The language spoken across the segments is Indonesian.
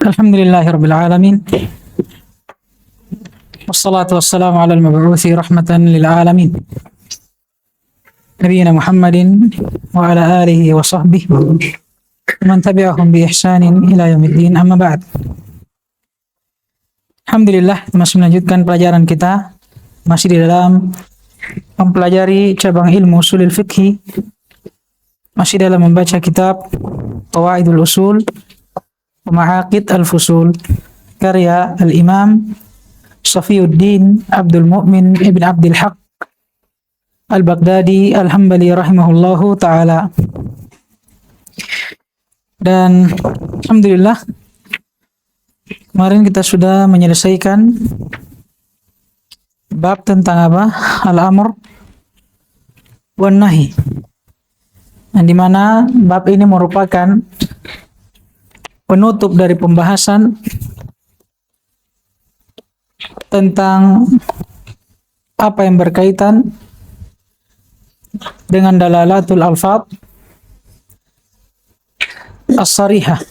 Alhamdulillahirabbil alamin. Wassalatu wassalamu ala al-mab'uthi rahmatan lil alamin. Nabiyyina Muhammadin wa ala alihi wa sahbihi wa man tabi'ahum bi ihsanin ila yaumiddin, amma ba'd. Alhamdulillah, masih melanjutkan pelajaran kita masih di dalam mempelajari cabang ilmu usulul fiqh, masih dalam membaca kitab Qawaidul Usul wa Ma'aqid al-Fusul karya al-Imam Safiyuddin Abdul Mu'min Ibn Abdul Haq Al-Baghdadi Al-Hambali rahimahullahu ta'ala. Dan alhamdulillah kemarin kita sudah menyelesaikan bab tentang apa? Al-amr wan nahi. Yang dimana bab ini merupakan penutup dari pembahasan tentang apa yang berkaitan dengan dalalatul alfaz as-sarihah,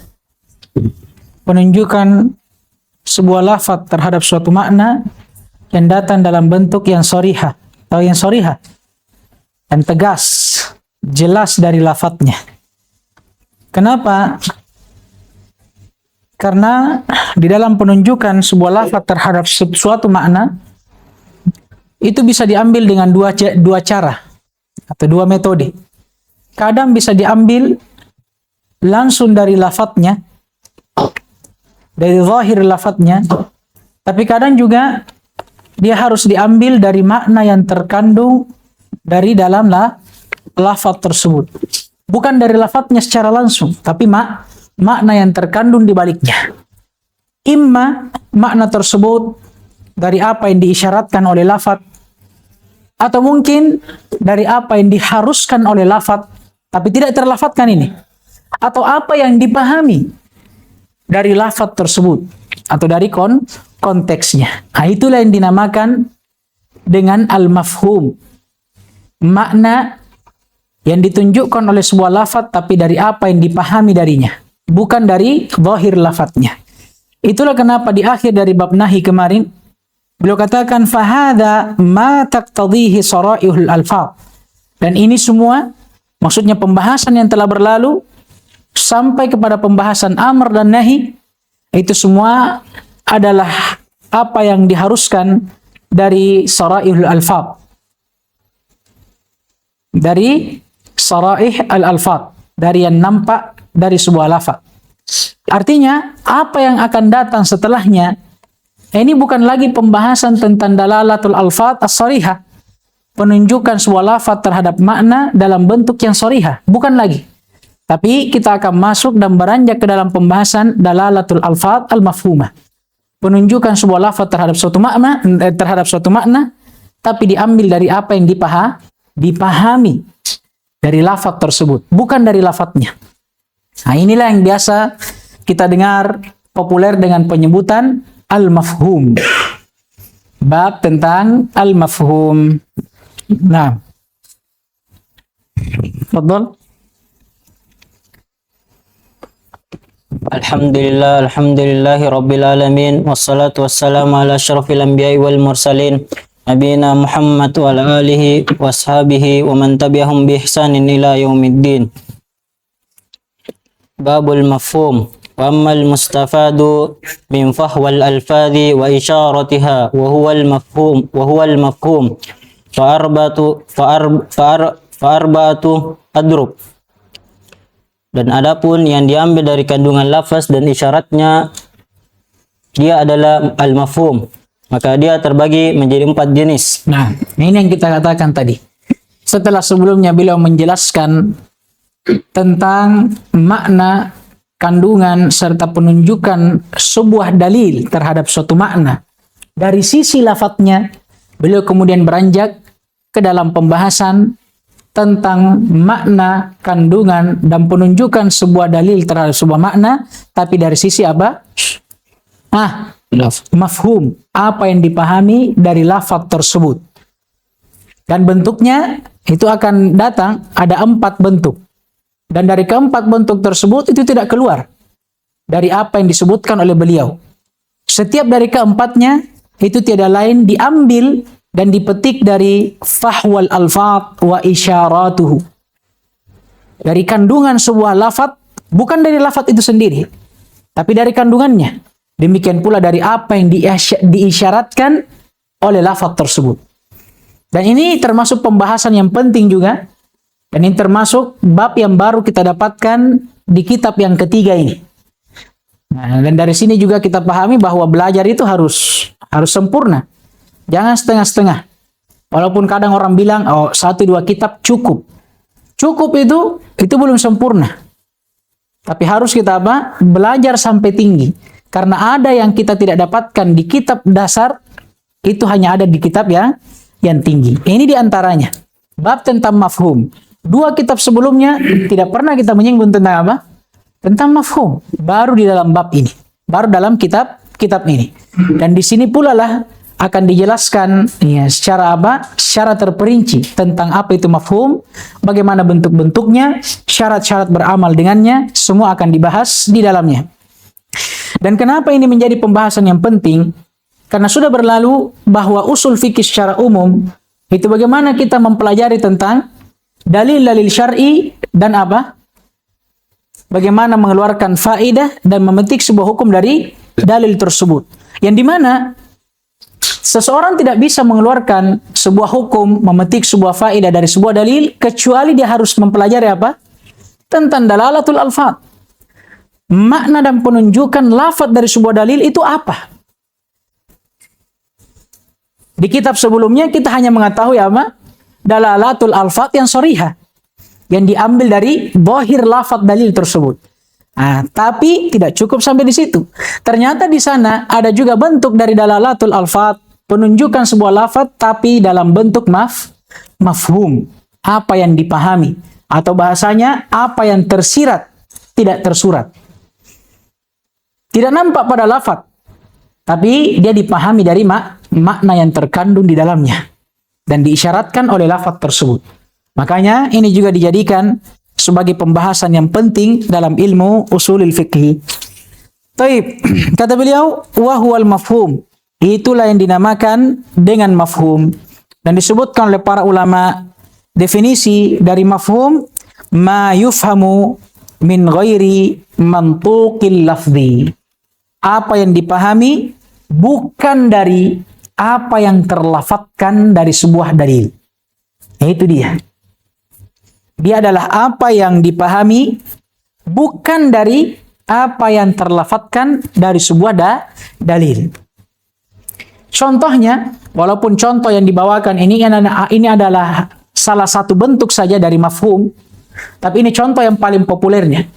penunjukan sebuah lafaz terhadap suatu makna yang datang dalam bentuk yang sarihah atau yang sarihah, yang tegas, jelas dari lafadznya. Kenapa? Karena di dalam penunjukan sebuah lafaz terhadap suatu makna itu bisa diambil dengan dua cara atau dua metode. Kadang bisa diambil langsung dari lafadznya, dari zahir lafadznya, tapi kadang juga dia harus diambil dari makna yang terkandung dari dalam lafadz tersebut. Bukan dari lafadznya secara langsung, tapi makna yang terkandung di baliknya. Imma makna tersebut dari apa yang diisyaratkan oleh lafadz, atau mungkin dari apa yang diharuskan oleh lafadz tapi tidak terlafadzkan ini, atau apa yang dipahami dari lafadz tersebut atau dari konteksnya. Nah, itulah yang dinamakan dengan al-mafhum, makna yang ditunjukkan oleh sebuah lafadz tapi dari apa yang dipahami darinya, bukan dari zahir lafadznya. Itulah kenapa di akhir dari bab nahi kemarin beliau katakan fahada ma taqtadhihi saraihul alfaz. Dan ini semua maksudnya pembahasan yang telah berlalu sampai kepada pembahasan amr dan nahi, itu semua adalah apa yang diharuskan dari saraihul alfaz, dari saraih al-alfaz, dari yang nampak dari sebuah lafaz. Artinya apa yang akan datang setelahnya ini bukan lagi pembahasan tentang dalalatul alfaz as-sarihah, penunjukan sebuah lafaz terhadap makna dalam bentuk yang sarihah, bukan lagi. Tapi kita akan masuk dan beranjak ke dalam pembahasan dalalatul alfaz al-mafhumah, penunjukan sebuah lafaz terhadap suatu makna tapi diambil dari apa yang dipahami dari lafaz tersebut, bukan dari lafadznya. Nah, inilah yang biasa kita dengar populer dengan penyebutan al-mafhum. Bab tentang al-mafhum. Nah, tafadhal. Alhamdulillahi rabbil alamin, wassalatu wassalamu ala asyrafil anbiya'i wal mursalin, nabiyina Muhammad wa ala alihi washabihi wa man tabi'ahum bi ihsanin ila yaumiddin. Babul mafhum. Wa ammal mustafadu min fahwal alfadhi wa isyaratiha wa huwa al-mafhum fa arba'atu adrub. Dan adapun yang diambil dari kandungan lafaz dan isyaratnya, dia adalah al-mafhum, maka dia terbagi menjadi 4 jenis. Nah, ini yang kita katakan tadi. Setelah sebelumnya beliau menjelaskan tentang makna, kandungan, serta penunjukan sebuah dalil terhadap suatu makna dari sisi lafadznya, beliau kemudian beranjak ke dalam pembahasan tentang makna, kandungan, dan penunjukan sebuah dalil terhadap sebuah makna, tapi dari sisi apa? Mafhum, apa yang dipahami dari lafadz tersebut. Dan bentuknya itu akan datang ada 4 bentuk. Dan dari keempat bentuk tersebut itu tidak keluar dari apa yang disebutkan oleh beliau. Setiap dari keempatnya itu tiada lain diambil dan dipetik dari fahwal alfat wa isyaratuhu. Dari kandungan sebuah lafaz, bukan dari lafaz itu sendiri, tapi dari kandungannya. Demikian pula dari apa yang diisyaratkan oleh lafaz tersebut. Dan ini termasuk pembahasan yang penting juga. Dan ini termasuk bab yang baru kita dapatkan di kitab yang ketiga ini. Nah, dan dari sini juga kita pahami bahwa belajar itu harus sempurna. Jangan setengah-setengah. Walaupun kadang orang bilang, oh 1-2 kitab cukup. Cukup itu belum sempurna. Tapi harus kita belajar sampai tinggi. Karena ada yang kita tidak dapatkan di kitab dasar, itu hanya ada di kitab yang tinggi. Ini diantaranya. Bab tentang mafhum. 2 kitab sebelumnya tidak pernah kita menyinggung tentang apa? Tentang mafhum. Baru di dalam bab ini. Baru dalam kitab ini. Dan di sini pula lah akan dijelaskan secara terperinci tentang apa itu mafhum, bagaimana bentuk-bentuknya, syarat-syarat beramal dengannya, semua akan dibahas di dalamnya. Dan kenapa ini menjadi pembahasan yang penting? Karena sudah berlalu bahwa usul fikih secara umum itu bagaimana kita mempelajari tentang dalil-dalil syar'i dan bagaimana mengeluarkan faedah dan memetik sebuah hukum dari dalil tersebut. Yang dimana seseorang tidak bisa mengeluarkan sebuah hukum, memetik sebuah faedah dari sebuah dalil, kecuali dia harus mempelajari tentang dalalatul alfaz. Makna dan penunjukan lafaz dari sebuah dalil itu apa? Di kitab sebelumnya kita hanya mengetahui dalalatul alfaz yang shariha, yang diambil dari zahir lafaz dalil tersebut. Nah, tapi tidak cukup sampai di situ. Ternyata di sana ada juga bentuk dari dalalatul alfaz, penunjukan sebuah lafaz tapi dalam bentuk mafhum, apa yang dipahami, atau bahasanya apa yang tersirat, tidak tersurat. Tidak nampak pada lafaz, tapi dia dipahami dari makna yang terkandung di dalamnya dan diisyaratkan oleh lafaz tersebut. Makanya ini juga dijadikan sebagai pembahasan yang penting dalam ilmu usulul fiqh. Taib, kata beliau, wa huwal mafhum. Itulah yang dinamakan dengan mafhum. Dan disebutkan oleh para ulama, definisi dari mafhum, ma yufhamu min ghairi mantuqil lafzi. Apa yang dipahami bukan dari apa yang terlafadzkan dari sebuah dalil. Itu dia. Dia adalah apa yang dipahami bukan dari apa yang terlafadzkan dari sebuah dalil. Contohnya, walaupun contoh yang dibawakan ini adalah salah satu bentuk saja dari mafhum, tapi ini contoh yang paling populernya.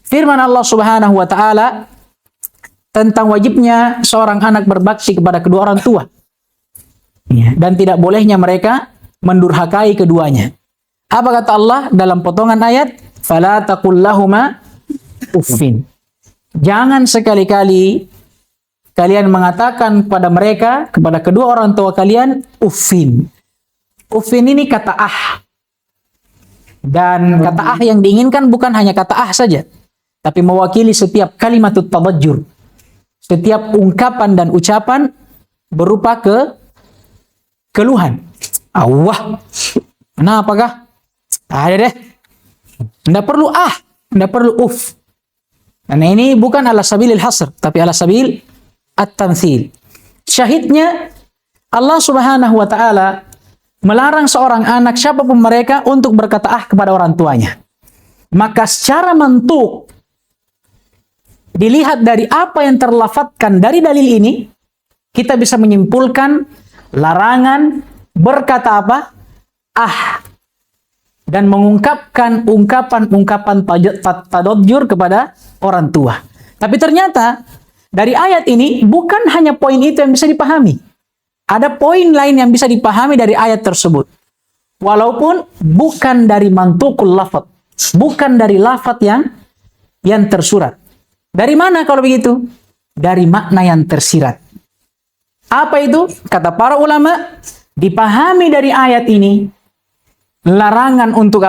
Firman Allah Subhanahu wa taala tentang wajibnya seorang anak berbakti kepada kedua orang tua. Dan tidak bolehnya mereka mendurhakai keduanya. Apa kata Allah dalam potongan ayat? Fala taqul lahuma uffin. Jangan sekali-kali kalian mengatakan kepada mereka, kepada kedua orang tua kalian, uffin. Uffin ini kata ah. Dan kata ah yang diinginkan bukan hanya kata ah saja, tapi mewakili setiap kalimatut tabajjur. Setiap ungkapan dan ucapan berupa keluhan. Wah, kenapakah? Ada deh. Tidak perlu ah, tidak perlu uff. Karena ini bukan ala sabilil hasr, tapi ala sabil at-tamthil. Syahidnya Allah Subhanahu wa taala melarang seorang anak siapapun mereka untuk berkata ah kepada orang tuanya. Maka secara mantuk dilihat dari apa yang terlafadzkan dari dalil ini, kita bisa menyimpulkan larangan berkata ah, dan mengungkapkan ungkapan-ungkapan tadajjur kepada orang tua. Tapi ternyata dari ayat ini bukan hanya poin itu yang bisa dipahami. Ada poin lain yang bisa dipahami dari ayat tersebut. Walaupun bukan dari mantukul lafaz, bukan dari lafaz yang tersurat. Dari mana kalau begitu? Dari makna yang tersirat. Apa itu? Kata para ulama, dipahami dari ayat ini larangan untuk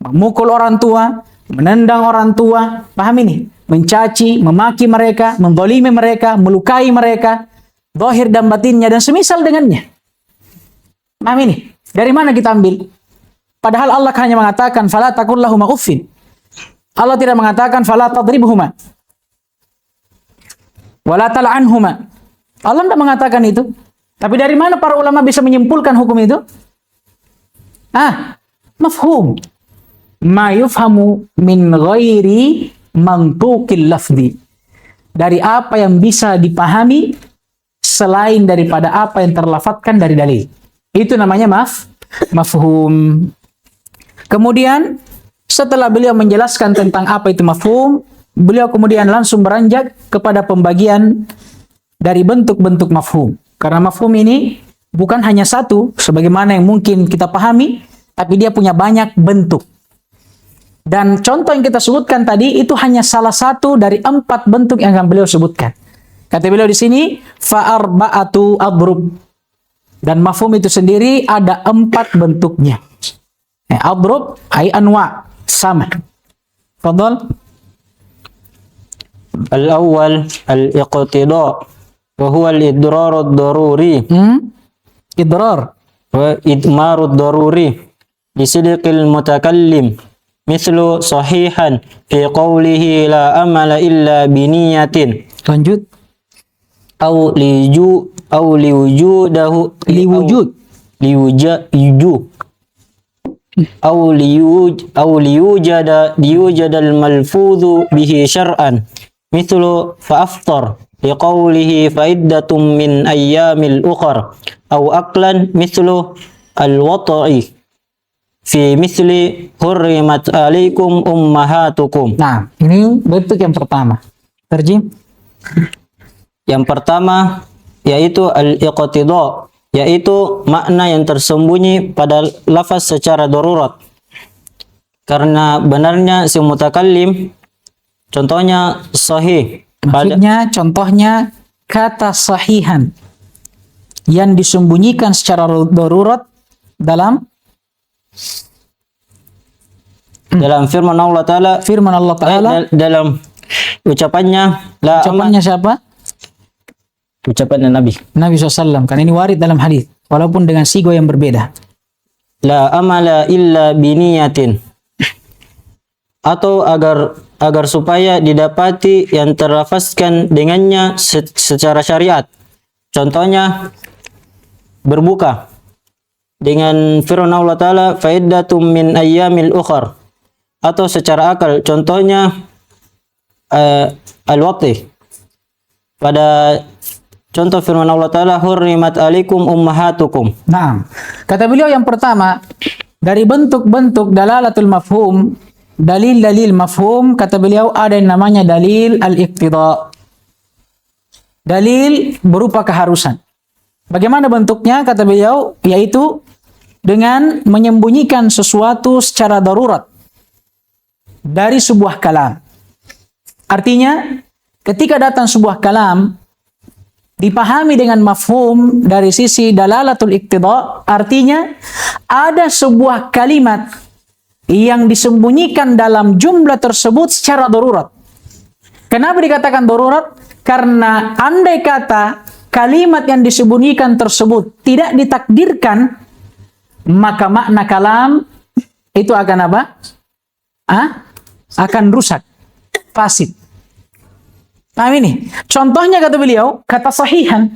memukul orang tua, menendang orang tua. Paham ini? mencaci, memaki mereka, menzalimi mereka, melukai mereka, zahir dan batinnya, dan semisal dengannya. Nah ini, dari mana kita ambil? Padahal Allah hanya mengatakan, fala taqul lahuma uffin. Allah tidak mengatakan, fala tadribhuma. Wala tal'anhuma. Allah tidak mengatakan itu. Tapi dari mana para ulama bisa menyimpulkan hukum itu? Mafhum. Ma yufhamu min ghairi mantuqil lafzi. Dari apa yang bisa dipahami selain daripada apa yang terlafadzkan dari dalil. Itu namanya mafhum. Kemudian setelah beliau menjelaskan tentang apa itu mafhum, beliau kemudian langsung beranjak kepada pembagian dari bentuk-bentuk mafhum. Karena mafhum ini bukan hanya satu, sebagaimana yang mungkin kita pahami, tapi dia punya banyak bentuk. Dan contoh yang kita sebutkan tadi, itu hanya salah satu dari 4 bentuk yang akan beliau sebutkan. Kata beliau di sini, fa'arba'atu adrub. Dan mafhum itu sendiri ada 4 bentuknya. Adrub, ay anwa, sama. Fadal. Al-awwal al-iqtida wa huwa al-idrar ad-daruri. Idrar Wa idmar ad-daruri li sidqil mutakallim mithlu sahihan fi qawlihi la amala illa biniyatin. Lanjut. Au liwujudahu liyujada al-malfudhu bihi syar'an mithlu fa'aftar liqawlihi fa'iddatum min ayyamil ukhar au aqlan mithlu al-wata'i fi mithli hurrimat alaikum ummahatukum. Nah, ini bentuk yang pertama. Terjem. Yang pertama yaitu al-iqtida, yaitu makna yang tersembunyi pada lafaz secara darurat. Karena benarnya si mutakallim, contohnya sahih. Maksudnya, contohnya kata sahihan yang disembunyikan secara darurat dalam firman Allah Ta'ala, dalam ucapannya la ucapannya siapa? Ucapannya Nabi SAW, karena ini warid dalam hadis walaupun dengan sigo yang berbeda. La amala illa biniyatin, atau agar supaya didapati yang terlafazkan dengannya secara syariat. Contohnya berbuka dengan firman Allah Ta'ala fa'iddatum min ayyamil ukhar, atau secara akal contohnya al-waqti pada contoh firman Allah Ta'ala hurrimat alaikum ummahatukum. Nah, kata beliau yang pertama dari bentuk-bentuk dalalatul mafhum, dalil-dalil mafhum, kata beliau ada yang namanya dalil al-iqtida. Dalil berupa keharusan. Bagaimana bentuknya? Kata beliau, yaitu dengan menyembunyikan sesuatu secara darurat dari sebuah kalam. Artinya, ketika datang sebuah kalam dipahami dengan mafhum dari sisi dalalatul iqtida, artinya ada sebuah kalimat yang disembunyikan dalam jumlah tersebut secara darurat. Kenapa dikatakan darurat? Karena andai kata kalimat yang disembunyikan tersebut tidak ditakdirkan, maka makna kalam itu akan apa? Akan rusak, fasid. Nah ini, contohnya kata beliau, kata sahihan.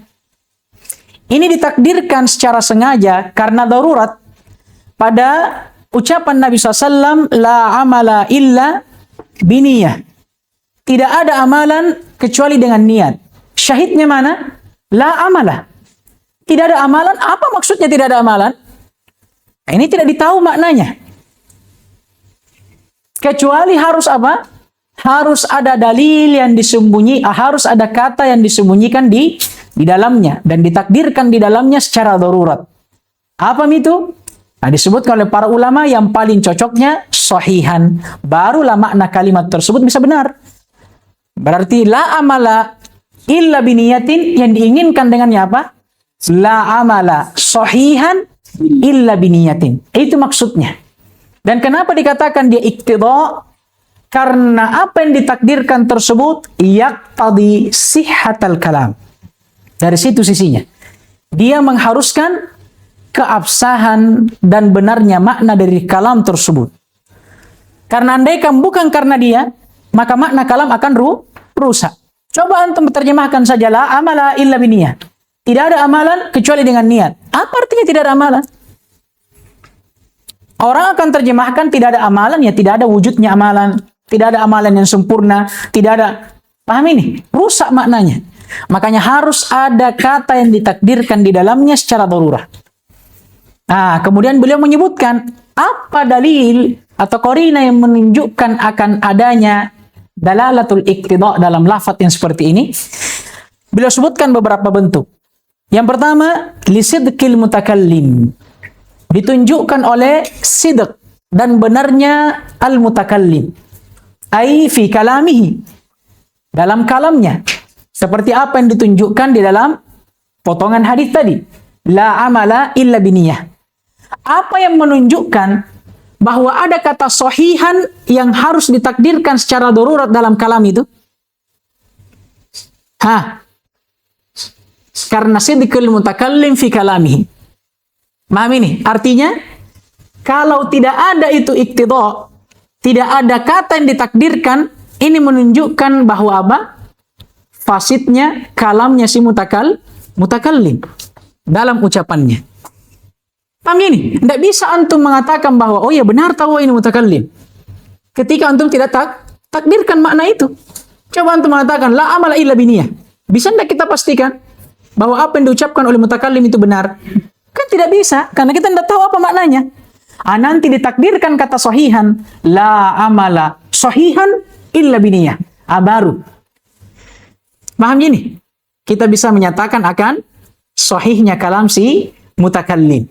Ini ditakdirkan secara sengaja karena darurat pada ucapan Nabi SAW, la amala illa biniyah. Tidak ada amalan kecuali dengan niat. Syahidnya mana? La amala. Tidak ada amalan. Apa maksudnya tidak ada amalan? Ini tidak ditahu maknanya. Kecuali harus apa? Harus ada dalil yang harus ada kata yang disembunyikan di dalamnya dan ditakdirkan di dalamnya secara darurat. Apa itu? Nah, disebutkan oleh para ulama yang paling cocoknya sahihan. Barulah makna kalimat tersebut bisa benar. Berarti la amala illa biniyatin, yang diinginkan dengannya apa? La amala sahihan illa biniyatin. Itu maksudnya. Dan kenapa dikatakan dia iqtida? Karena apa yang ditakdirkan tersebut yaqtadi sihhatal kalam. Dari situ sisinya. Dia mengharuskan keabsahan dan benarnya makna dari kalam tersebut. Karena andaikan bukan karena dia, maka makna kalam akan rusak. Coba antum terjemahkan saja la amala illa biniyah. Tidak ada amalan kecuali dengan niat. Apa artinya tidak ada amalan? Orang akan terjemahkan tidak ada amalan, ya tidak ada wujudnya amalan. Tidak ada amalan yang sempurna, tidak ada. Paham ini? Rusak maknanya. Makanya harus ada kata yang ditakdirkan di dalamnya secara darurat. Nah, kemudian beliau menyebutkan apa dalil atau qarina yang menunjukkan akan adanya dalalatul iqtida dalam lafaz yang seperti ini. Beliau sebutkan beberapa bentuk. Yang pertama, lisidqil mutakallim. Ditunjukkan oleh sidq dan benarnya al-mutakallim. Ai fi kalamihi. Dalam kalamnya. Seperti apa yang ditunjukkan di dalam potongan hadis tadi. La amala illa biniyah. Apa yang menunjukkan bahwa ada kata sahihan yang harus ditakdirkan secara darurat dalam kalam itu? Karena sidqul mutakallim fi kalamihi. Paham ini? Artinya, kalau tidak ada itu iqtida, tidak ada kata yang ditakdirkan, ini menunjukkan bahwa apa? Fasidnya kalamnya si mutakallim dalam ucapannya. Paham ini? Tidak bisa antum mengatakan bahwa oh ya benar tahu ini mutakallim. Ketika antum tidak takdirkan makna itu. Coba antum mengatakan la amala illa biniyah. Bisa tidak kita pastikan bahwa apa yang diucapkan oleh mutakallim itu benar? Kan tidak bisa, karena kita tidak tahu apa maknanya. Nanti ditakdirkan kata sahihan, la amala sahihan illa biniyah. Baru. Paham gini? Kita bisa menyatakan akan sahihnya kalam si mutakallim.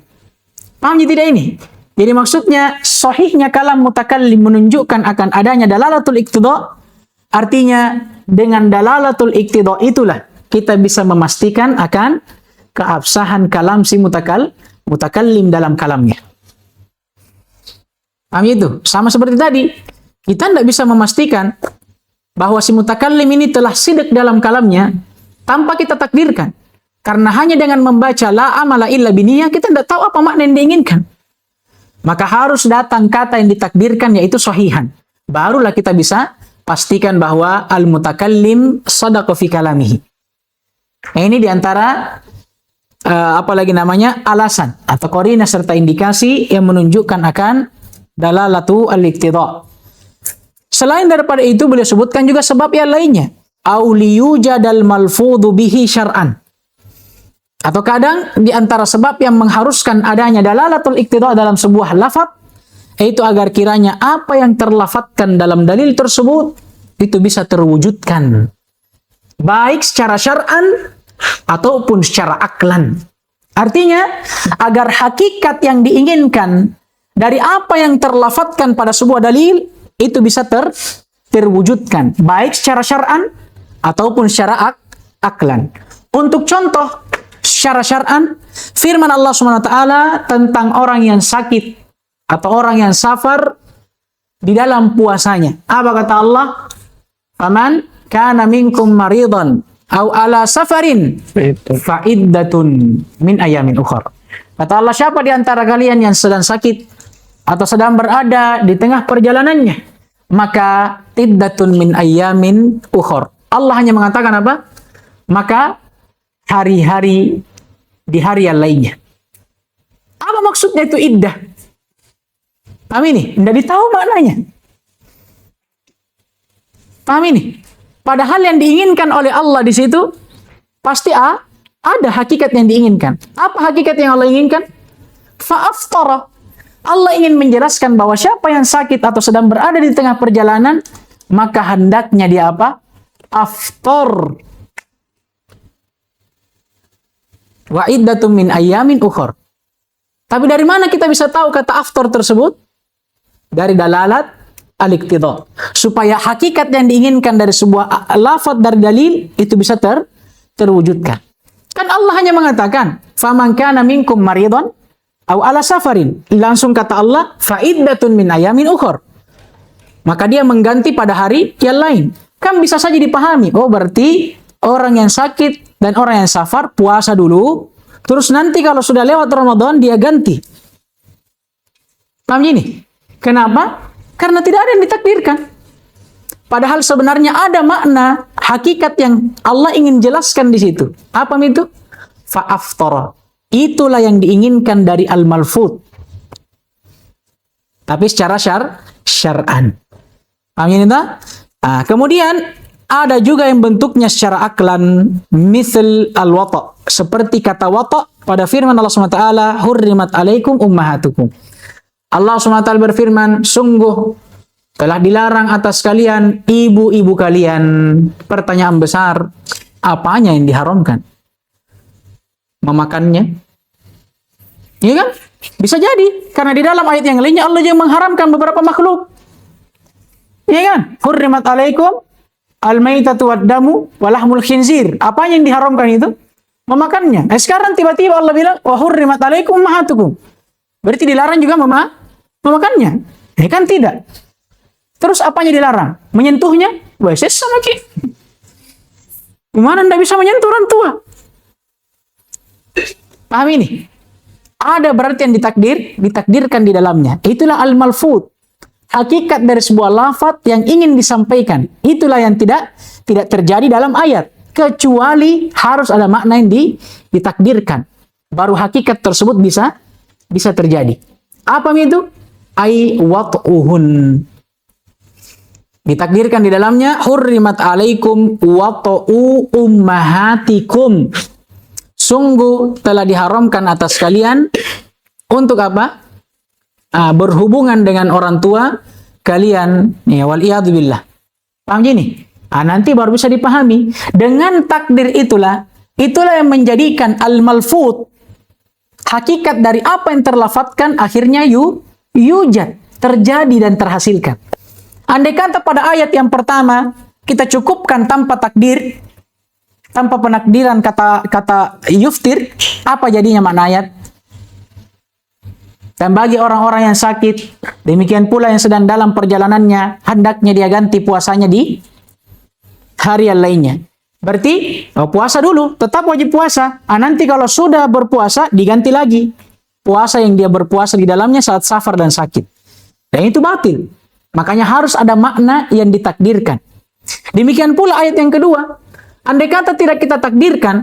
Paham tidak ini? Jadi maksudnya sahihnya kalam mutakallim menunjukkan akan adanya dalalatul iqtida. Artinya dengan dalalatul iqtida itulah kita bisa memastikan akan keabsahan kalam si mutakallim dalam kalamnya. Paham itu? Sama seperti tadi. Kita tidak bisa memastikan bahwa si mutakallim ini telah sidq dalam kalamnya tanpa kita takdirkan. Karena hanya dengan membaca la amala illa biniyah kita tidak tahu apa makna yang diinginkan. Maka harus datang kata yang ditakdirkan yaitu sahihan. Barulah kita bisa pastikan bahwa al-mutakallim shadaqa fi kalamihi. Ini diantara alasan atau qarina serta indikasi yang menunjukkan akan dalalatu al-iqtida. Selain daripada itu beliau sebutkan juga sebab yang lainnya. Auliyujadal malfudhu bihi syar'an. Atau kadang di antara sebab yang mengharuskan adanya dalalatul iqtida dalam sebuah lafaz yaitu agar kiranya apa yang terlafatkan dalam dalil tersebut itu bisa terwujudkan. Baik secara syar'an ataupun secara aklan. Artinya agar hakikat yang diinginkan dari apa yang terlafatkan pada sebuah dalil itu bisa terwujudkan baik secara syar'an ataupun secara aklan. Untuk contoh secara syar'an, firman Allah SWT tentang orang yang sakit atau orang yang safar di dalam puasanya. Apa kata Allah? Faman kana minkum maridan aw ala safarin fa iddatun min ayamin ukhra. Kata Allah, siapa di antara kalian yang sedang sakit atau sedang berada di tengah perjalanannya, maka iddatun min ayamin ukhra. Allah hanya mengatakan apa? Maka hari-hari di hari yang lainnya. Apa maksudnya itu iddah? Paham ini? Tidak ditahu maknanya. Paham ini? Padahal yang diinginkan oleh Allah di situ pasti ada hakikat yang diinginkan. Apa hakikat yang Allah inginkan? Fa'aftara. Allah ingin menjelaskan bahwa siapa yang sakit atau sedang berada di tengah perjalanan, maka hendaknya dia apa? Aftar. Wa iddatum min ayyamin ukhra. Tapi dari mana kita bisa tahu kata aftar tersebut? Dari dalalat al-iqtida. Supaya hakikat yang diinginkan dari sebuah lafaz dari dalil itu bisa terwujudkan. Kan Allah hanya mengatakan, "Faman kana minkum maridan aw ala safarin." Langsung kata Allah, "Fa iddatun min ayamin ukhra." maka dia mengganti pada hari yang lain. Kan bisa saja dipahami, oh berarti orang yang sakit dan orang yang safar puasa dulu, terus nanti kalau sudah lewat Ramadan dia ganti. Paham ini? Kenapa? Karena tidak ada yang ditakdirkan. Padahal sebenarnya ada makna hakikat yang Allah ingin jelaskan di situ. Apa itu? Fa'aftara. Itulah yang diinginkan dari al-malfud. Tapi secara syar'an. Paham ini tak? Nah, kemudian ada juga yang bentuknya secara aklan, misal al-wata'. Seperti kata wata' pada firman Allah SWT, hurrimat alaikum ummahatukum. Allah SWT berfirman, sungguh telah dilarang atas kalian ibu-ibu kalian. Pertanyaan besar, apanya yang diharamkan? Memakannya? Iya kan? Bisa jadi, karena di dalam ayat yang lainnya Allah yang mengharamkan beberapa makhluk. Iya kan? Hurrimat alaikum al-maitatu wad-damu walahmul khinzir. Apa yang diharamkan itu? Memakannya. Sekarang tiba-tiba Allah bilang, wa hurrimat alaikum ummahatukum. Berarti dilarang juga memakannya. Kan tidak. Terus apanya dilarang? Menyentuhnya? Wah, sama ki. Gimana Anda bisa menyentuh orang tua? Paham ini? Ada berarti yang ditakdirkan di dalamnya. Itulah al-malfud. Hakikat dari sebuah lafaz yang ingin disampaikan. Itulah yang tidak terjadi dalam ayat. Kecuali harus ada makna yang ditakdirkan. Baru hakikat tersebut bisa terjadi. Apa itu? Ai wat'uhun. Ditakdirkan di dalamnya hurrimat alaikum wat'u ummahatikum. Sungguh telah diharamkan atas kalian untuk apa? Berhubungan dengan orang tua kalian. Ya, waliyadu billah. Paham gini? Nanti baru bisa dipahami. Dengan takdir itulah yang menjadikan al-malfud, hakikat dari apa yang terlafatkan akhirnya yujad, terjadi dan terhasilkan. Andai kata pada ayat yang pertama kita cukupkan tanpa takdir, tanpa penakdiran kata yuftir, apa jadinya makna ayat? Dan bagi orang-orang yang sakit, demikian pula yang sedang dalam perjalanannya, hendaknya dia ganti puasanya di hari yang lainnya. Berarti puasa dulu, tetap wajib puasa. Nanti kalau sudah berpuasa, diganti lagi puasa yang dia berpuasa di dalamnya saat safar dan sakit. Dan itu batil. Makanya harus ada makna yang ditakdirkan. Demikian pula ayat yang kedua. Andai kata tidak kita takdirkan,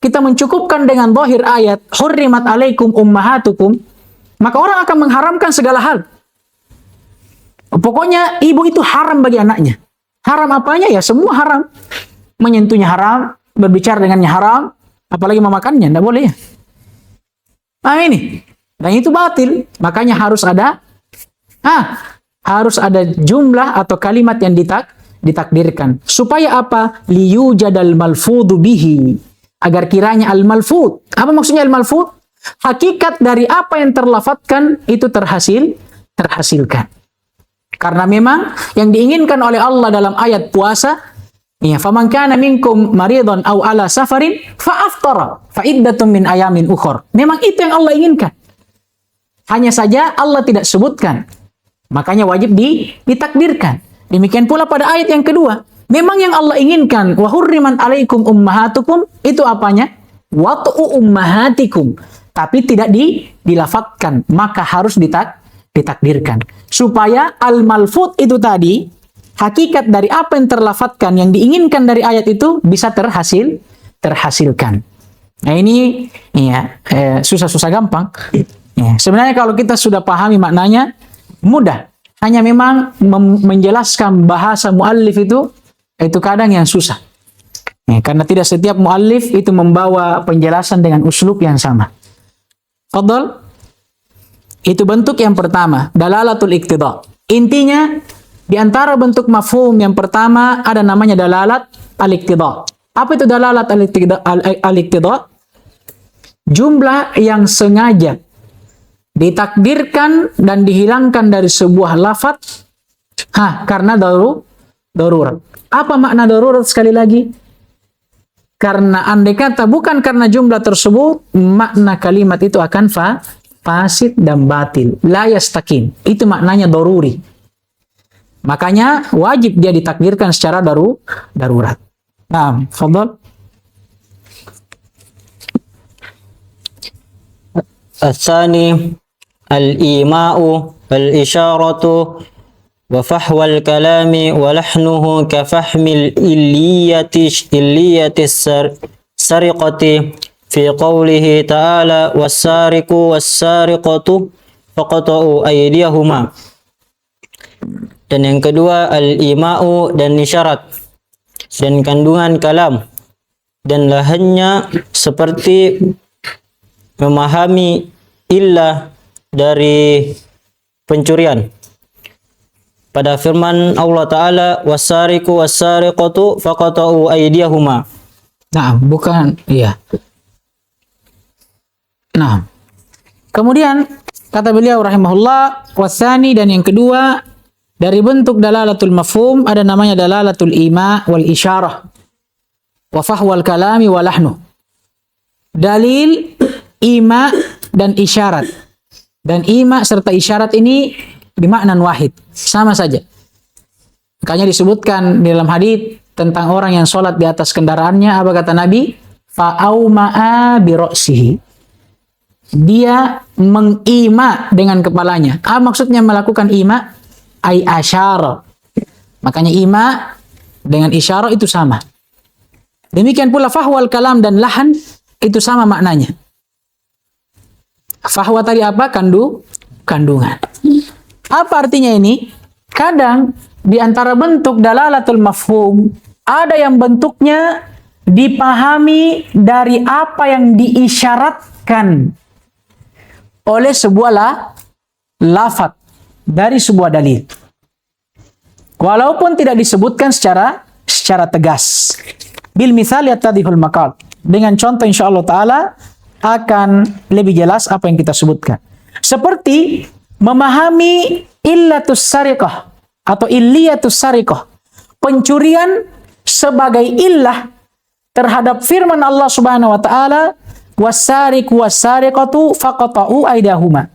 kita mencukupkan dengan zahir ayat, hurrimat alaikum ummahatukum, maka orang akan mengharamkan segala hal. Pokoknya ibu itu haram bagi anaknya. Haram apanya? Ya semua haram. Menyentuhnya haram, berbicara dengannya haram, apalagi memakannya, tidak boleh ya. Ini. Dan itu batil. Makanya harus ada jumlah atau kalimat yang ditakdirkan. Supaya apa? Liyujadal malfudu bihi. Agar kiranya al-malfud. Apa maksudnya al-malfud? Hakikat dari apa yang terlafatkan itu terhasilkan. Karena memang yang diinginkan oleh Allah dalam ayat puasa, ya, faman kana minkum maridhan aw ala safarin fa aftara fa iddatun min ayamin ukhra. Memang itu yang Allah inginkan. Hanya saja Allah tidak sebutkan. Makanya wajib ditakdirkan. Demikian pula pada ayat yang kedua. Memang yang Allah inginkan wa hurriman alaikum ummahatukum, itu apanya? Wat'u ummahatikum. Tapi tidak dilafadzkan, maka harus ditakdirkan. Supaya al-malfud itu tadi, hakikat dari apa yang terlafadzkan, yang diinginkan dari ayat itu bisa terhasilkan. Nah ini ya, susah-susah gampang. Ya, sebenarnya kalau kita sudah pahami maknanya, mudah. Hanya memang menjelaskan bahasa muallif itu kadang yang susah. Ya, karena tidak setiap muallif itu membawa penjelasan dengan uslub yang sama. Fadhal. Itu bentuk yang pertama, dalalatul iqtida. Intinya, di antara bentuk mafhum yang pertama ada namanya dalalat al-iqtida. Apa itu dalalat al-iqtida? Jumlah yang sengaja ditakdirkan dan dihilangkan dari sebuah lafaz karena darurat. Apa makna darurat sekali lagi? Karena andai kata bukan karena jumlah tersebut, makna kalimat itu akan fasid dan batil. La yastaqim. Itu maknanya daruri. Makanya wajib dia ditakdirkan secara darurat. Nah, fadhal. Al-thani al-ima'u wal-isyaratu wa fahwal kalami wa lahnuhu ka fahmil illiyati sariqati fi qawlihi ta'ala was-sariqu was-sariqatu faqata'u aydiyahuma. Dan yang kedua al-ima'u dan isyarat dan kandungan kalam dan lahannya seperti memahami illah dari pencurian. Pada firman Allah Ta'ala, was-sariqu was-sariqatu faqata'u aydiyahuma. Nah, bukan, iya. Nah, kemudian kata beliau rahimahullah, wasani, dan yang kedua dari bentuk dalalatul mafhum ada namanya dalalatul ima wal isyarah wa fahwal kalami wa lahnu. Dalil, ima, dan isyarat. Dan ima serta isyarat ini bimaknan wahid, sama saja. Makanya disebutkan di dalam hadis tentang orang yang sholat di atas kendaraannya, apa kata Nabi? Fa'auma'a biro'sihi. Dia mengima dengan kepalanya. Apa maksudnya melakukan ima? Ay asyara. Makanya ima dengan isyarah itu sama. Demikian pula fahwal kalam dan lahan itu sama maknanya. Fahwa tadi apa? Kandungan. Apa artinya ini? Kadang di antara bentuk dalalatul mafhum ada yang bentuknya dipahami dari apa yang diisyaratkan oleh sebuah lafaz dari sebuah dalil. Walaupun tidak disebutkan secara tegas. Bil misal yattadihul maqal. Dengan contoh insyaallah taala akan lebih jelas apa yang kita sebutkan. Seperti memahami illatus sariqah atau illiyatus sariqah. Pencurian sebagai illah terhadap firman Allah Subhanahu wa taala, was-sariqu was-sariqatu faqata'u aydahuma.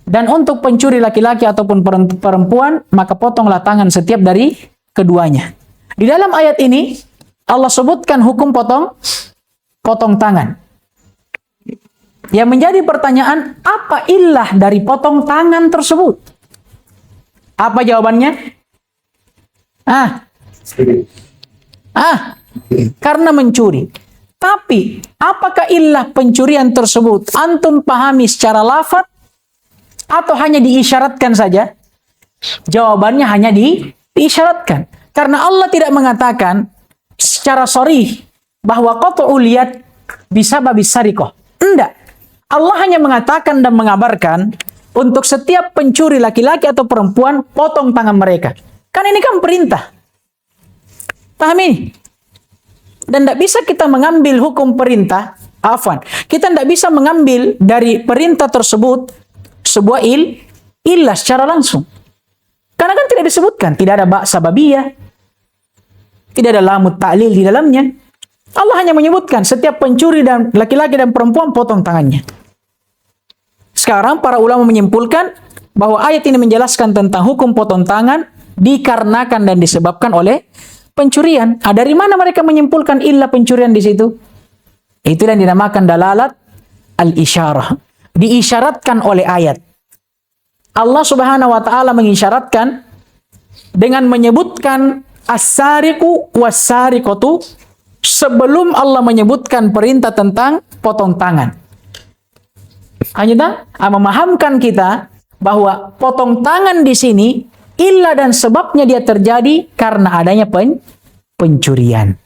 Dan untuk pencuri laki-laki ataupun perempuan, maka potonglah tangan setiap dari keduanya. Di dalam ayat ini Allah sebutkan hukum potong tangan. Yang menjadi pertanyaan, apa illah dari potong tangan tersebut? Apa jawabannya? Karena mencuri. Tapi, apakah illah pencurian tersebut antum pahami secara lafaz atau hanya diisyaratkan saja? Jawabannya hanya diisyaratkan. Karena Allah tidak mengatakan secara sharih bahwa qat'ul yad bisababis sariqah. Enggak. Allah hanya mengatakan dan mengabarkan untuk setiap pencuri laki-laki atau perempuan, potong tangan mereka. Kan ini kan perintah. Paham ini? Dan tidak bisa kita mengambil hukum perintah, kita tidak bisa mengambil dari perintah tersebut sebuah illah secara langsung. Karena kan tidak disebutkan, tidak ada ba' sababiyah, tidak ada lamut ta'lil di dalamnya. Allah hanya menyebutkan setiap pencuri dan laki-laki dan perempuan potong tangannya. Sekarang para ulama menyimpulkan bahwa ayat ini menjelaskan tentang hukum potong tangan dikarenakan dan disebabkan oleh pencurian. Dari mana mereka menyimpulkan illah pencurian di situ? Itulah yang dinamakan dalalat al-isyarah. Diisyaratkan oleh ayat. Allah Subhanahu wa taala mengisyaratkan dengan menyebutkan as-sariqu was-sariqatu sebelum Allah menyebutkan perintah tentang potong tangan. Hanya memahamkan kita bahwa potong tangan di sini illah dan sebabnya dia terjadi karena adanya pencurian.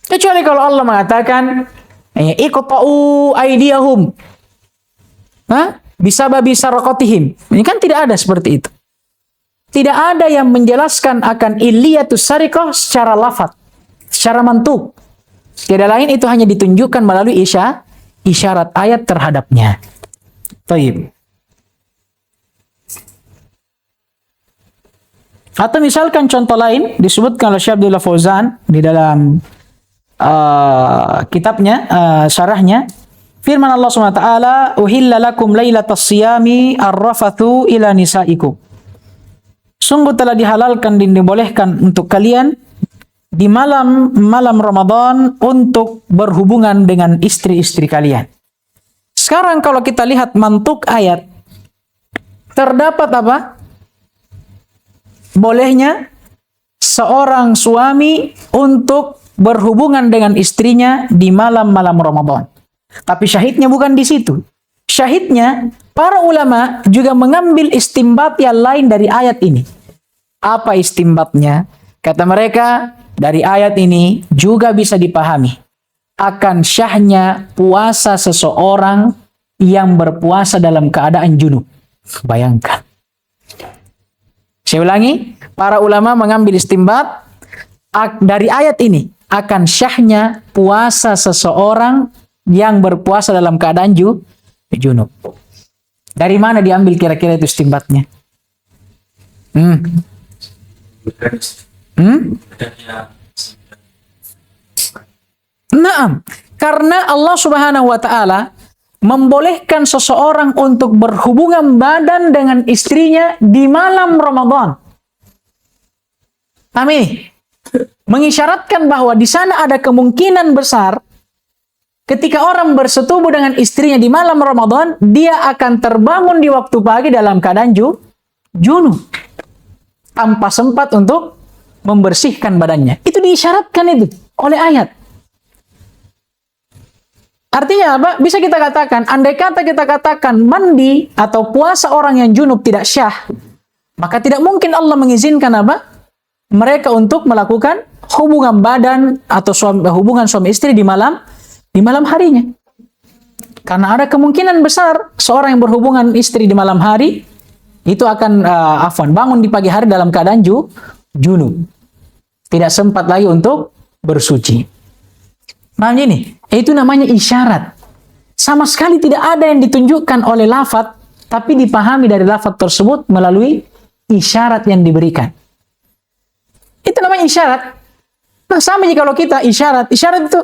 Kecuali kalau Allah mengatakan iqta'u aydiyahum bisababi sarqatihim. Ini kan tidak ada seperti itu. Tidak ada yang menjelaskan akan illiyatus sariqah secara lafaz, secara mantuk. Tidak lain itu hanya ditunjukkan melalui isyarat ayat terhadapnya. Baik. Atau misalkan contoh lain disebutkan oleh Syekh Abdullah Fauzan di dalam kitabnya, syarahnya, Firman Allah SWT, "Uhilla lakum lailatas siyami ar-rafathu ila nisaikum." Sungguh telah dihalalkan dan dibolehkan untuk kalian di malam Ramadan untuk berhubungan dengan istri-istri kalian. Sekarang kalau kita lihat mantuk ayat, terdapat apa? Bolehnya seorang suami untuk berhubungan dengan istrinya di malam-malam Ramadan. Tapi syahidnya bukan di situ. Syahidnya, para ulama juga mengambil istimbat yang lain dari ayat ini. Apa istimbatnya? Kata mereka, dari ayat ini juga bisa dipahami akan syahnya puasa seseorang yang berpuasa dalam keadaan junub. Bayangkan. Saya ulangi, para ulama mengambil istimbat dari ayat ini akan syahnya puasa seseorang yang berpuasa dalam keadaan junub. Dari mana diambil kira-kira itu istimbatnya? Naam, karena Allah Subhanahu wa taala membolehkan seseorang untuk berhubungan badan dengan istrinya di malam Ramadan. Amin. Mengisyaratkan bahwa di sana ada kemungkinan besar ketika orang bersetubuh dengan istrinya di malam Ramadan, dia akan terbangun di waktu pagi dalam keadaan junub, tanpa sempat untuk membersihkan badannya. Itu diisyaratkan itu oleh ayat. Artinya apa? Bisa kita katakan, andai kata kita katakan mandi atau puasa orang yang junub tidak syah, maka tidak mungkin Allah mengizinkan apa? Mereka untuk melakukan hubungan badan atau hubungan suami istri di malam harinya. Karena ada kemungkinan besar seorang yang berhubungan istri di malam hari itu akan bangun di pagi hari dalam keadaan junub. Tidak sempat lagi untuk bersuci. Nah ini, itu namanya isyarat. Sama sekali tidak ada yang ditunjukkan oleh lafaz, tapi dipahami dari lafaz tersebut melalui isyarat yang diberikan. Itu namanya isyarat. Nah, sama jika kalau kita isyarat itu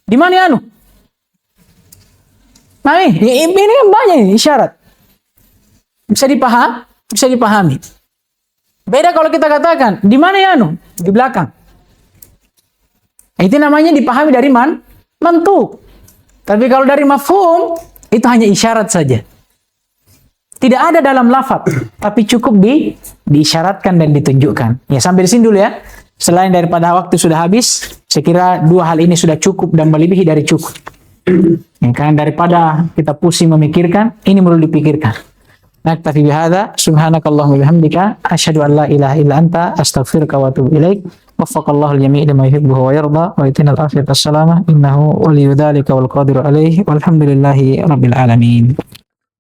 di mana anu? Nah, ini kan banyak isyarat. Bisa dipahami. Beda kalau kita katakan, di mana anu? Di belakang. Itu namanya dipahami dari mantuk. Tapi kalau dari mafhum, itu hanya isyarat saja. Tidak ada dalam lafaz, tapi cukup diisyaratkan dan ditunjukkan. Ya, sampai di sini dulu ya. Selain daripada waktu sudah habis, saya kira dua hal ini sudah cukup dan melebihi dari cukup. Ya, karena daripada kita pusing memikirkan, ini perlu dipikirkan. Naktafi bihadza, subhanakallahumma bihamdika, asyhadu an la ilaha illa anta, astaghfiruka wa atubu ilaik. Waffaqallahu al-jami' lima yuhibbu wa yarda, wa itina al-afiyata as-salamah, innahu waliyyu dzalika wal qadiru alaihi, walhamdulillahi rabbil alamin.